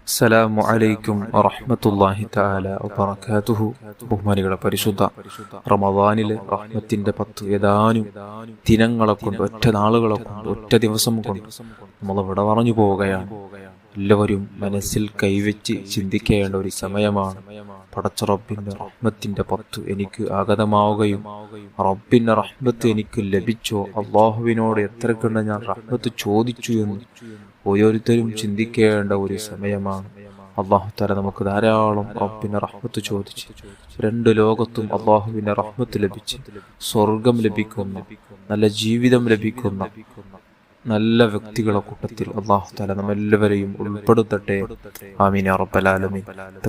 അസ്സലാമു അലൈക്കും വറഹ്മത്തുള്ളാഹി തആല വബറകാതുഹു. ബഹുമാനികളെ, പരിശുദ്ധ റമദാനിലെ റഹ്മത്തിന്റെ 10 ഏതാനും ദിനങ്ങളെ കൊണ്ട്, ഒറ്റ നാളുകളെ കൊണ്ട്, ഒറ്റ ദിവസം കൊണ്ട് നമ്മൾ ഇവിടെ പറഞ്ഞു പോവുകയാണ്. എല്ലാവരും മനസ്സിൽ കൈവച്ച് ചിന്തിക്കേണ്ട ഒരു സമയമാണ്. പടച്ച റബ്ബിന്റെ റഹ്മത്തിന്റെ 10 എനിക്ക് ആഗതമാവുകയും റബ്ബിന്റെ റഹ്മത്ത് എനിക്ക് ലഭിച്ചോ, അള്ളാഹുവിനോട് എത്ര കണ്ട് ഞാൻ റഹ്മത്ത് ചോദിച്ചു എന്ന് ഓരോരുത്തരും ചിന്തിക്കേണ്ട ഒരു സമയമാണ്. അള്ളാഹു തആല നമുക്ക് ധാരാളം റബ്ബിന്റെ റഹ്മത്ത് ചോദിച്ച് 2 ലോകത്തും അള്ളാഹുവിന്റെ റഹ്മത്ത് ലഭിച്ച് സ്വർഗം ലഭിക്കുന്ന, നല്ല ജീവിതം ലഭിക്കുന്ന നല്ല വ്യക്തികളുടെ കൂട്ടത്തിൽ അള്ളാഹു തആല നമ്മെല്ലാവരെയും ഉൾപ്പെടുത്തട്ടെ. ആമീൻ യാ റബ്ബൽ ആലമീൻ.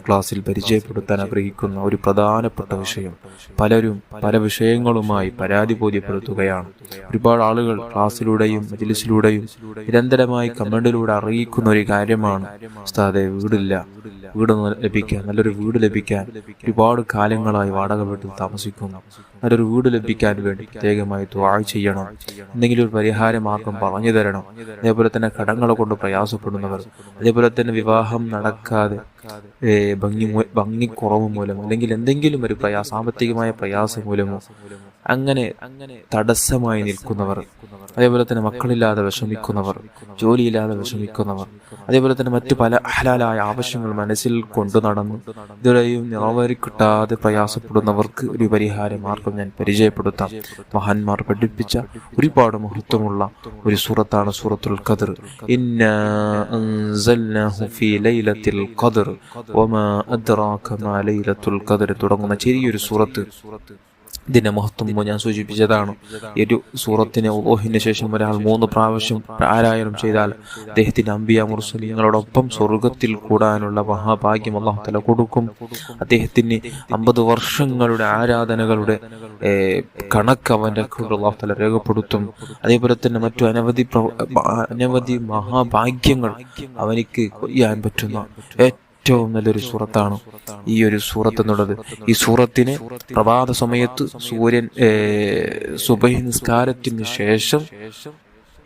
ക്ലാസ്സിൽ പരിചയപ്പെടുത്താൻ ആഗ്രഹിക്കുന്ന ഒരു പ്രധാനപ്പെട്ട വിഷയം, പലരും പല വിഷയങ്ങളുമായി പരാതി ബോധ്യപ്പെടുത്തുകയാണ്. ഒരുപാട് ആളുകൾ ക്ലാസ്സിലൂടെയും മജ്‌ലിസിലൂടെയും നിരന്തരമായി കമന്റിലൂടെ അറിയിക്കുന്ന ഒരു കാര്യമാണ്, ഉസ്താദേ വീട് ലഭിക്കാൻ, നല്ലൊരു വീട് ലഭിക്കാൻ ഒരുപാട് കാലങ്ങളായി വാടക വീട്ടിൽ താമസിക്കുന്നു. നല്ലൊരു വീട് ലഭിക്കാൻ വേണ്ടി പ്രത്യേകമായി ദുആ ചെയ്യണം, എന്തെങ്കിലും ഒരു പരിഹാര മാർഗം പറഞ്ഞു തരണം. അതേപോലെ തന്നെ കടങ്ങളെ കൊണ്ട് പ്രയാസപ്പെടുന്നവർ, അതേപോലെ തന്നെ വിവാഹം നടക്കാതെ ഭംഗിക്കുറവ് മൂലമോ അല്ലെങ്കിൽ എന്തെങ്കിലും ഒരു സാമ്പത്തികമായ പ്രയാസം മൂലമോ അങ്ങനെ തടസ്സമായി നിൽക്കുന്നവർ, അതേപോലെ തന്നെ മക്കളില്ലാതെ വിഷമിക്കുന്നവർ, ജോലിയില്ലാതെ വിഷമിക്കുന്നവർ, അതേപോലെ തന്നെ മറ്റു പല ഹലാലായ ആവശ്യങ്ങൾ മനസ്സിൽ കൊണ്ടു നടന്നു ഇതുവരെയും നിറവേറി കിട്ടാതെ പ്രയാസപ്പെടുന്നവർക്ക് ഒരു പരിഹാര മാർഗം ഞാൻ പരിചയപ്പെടുത്താം. മഹാന്മാർ പഠിപ്പിച്ച ഒരുപാട് മഹത്വമുള്ള ഒരു സൂറത്താണ് സൂറത്തുൽ ഖദ്ർ. ഇന്നാ അൻസൽനാഹു ഫീ ലൈലത്തിൽ ഖദ്ർ വമാ അദ്റാക മാ ലൈലത്തുൽ ഖദ്ർ തുടങ്ങുന്ന ചെറിയൊരു സൂറത്ത്. ഇതിന്റെ മഹത്വം ഞാൻ സൂചിപ്പിച്ചതാണ്. ഈ ഒരു സൂറത്തിന് ഓഹിന് ശേഷം ഒരാൾ 3 പ്രാവശ്യം പാരായണം ചെയ്താൽ അദ്ദേഹത്തിന് അംബിയ മുർസലീങ്ങളോടൊപ്പം സ്വർഗത്തിൽ കൂടാനുള്ള മഹാഭാഗ്യം അല്ലാഹു തആല കൊടുക്കും. അദ്ദേഹത്തിന് 50 വർഷങ്ങളുടെ ആരാധനകളുടെ കണക്ക് അവന്റെ അല്ലാഹു തആല രേഖപ്പെടുത്തും. അതേപോലെ തന്നെ മറ്റു അനവധി മഹാഭാഗ്യങ്ങൾ അവനിക്ക് കൊയ്യാൻ പറ്റുന്ന ഏറ്റവും നല്ലൊരു സൂറത്താണ് ഈ ഒരു സൂറത്ത് എന്നുള്ളത്. ഈ സൂറത്തിന് പ്രഭാത സമയത്ത് സൂര്യൻ സുബഹി നിസ്കാരത്തിന് ശേഷം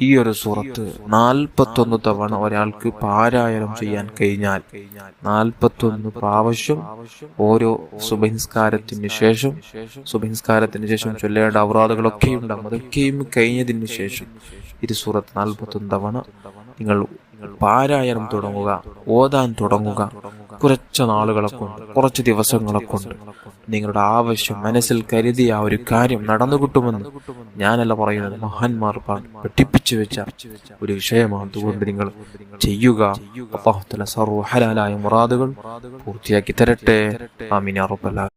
ഈ ഒരു സൂറത്ത് 41 തവണ ഒരാൾക്ക് പാരായണം ചെയ്യാൻ കഴിഞ്ഞാൽ, 41 പ്രാവശ്യം ഓരോ സുബഹി നിസ്കാരത്തിന് ശേഷം ചൊല്ലേണ്ട ഔറാദുകളൊക്കെ ഉണ്ടാകും. അതൊക്കെയും കഴിഞ്ഞതിന് ശേഷം ഈ സൂറത്ത് 41 തവണ നിങ്ങൾ പാരായണം തുടങ്ങുക, ഓതാൻ തുടങ്ങുക. കുറച്ച് നാളുകളെ കൊണ്ട്, കുറച്ച് ദിവസങ്ങളെ കൊണ്ട് നിങ്ങളുടെ ആവശ്യം മനസ്സിൽ കരുതിയ ആ ഒരു കാര്യം നടന്നു കിട്ടുമെന്ന് ഞാനല്ല പറയുന്നത്, മഹാന്മാർ പഠിപ്പിച്ചു വെച്ച ഒരു വിഷയമാണ്. അതുകൊണ്ട് നിങ്ങൾ ചെയ്യുക. അല്ലാഹു തആല സർവ്വ ഹലാലായ മുറാദുകൾ പൂർത്തിയാക്കി തരട്ടെ. ആമീൻ യാ റബ്ബൽ ആലമീൻ.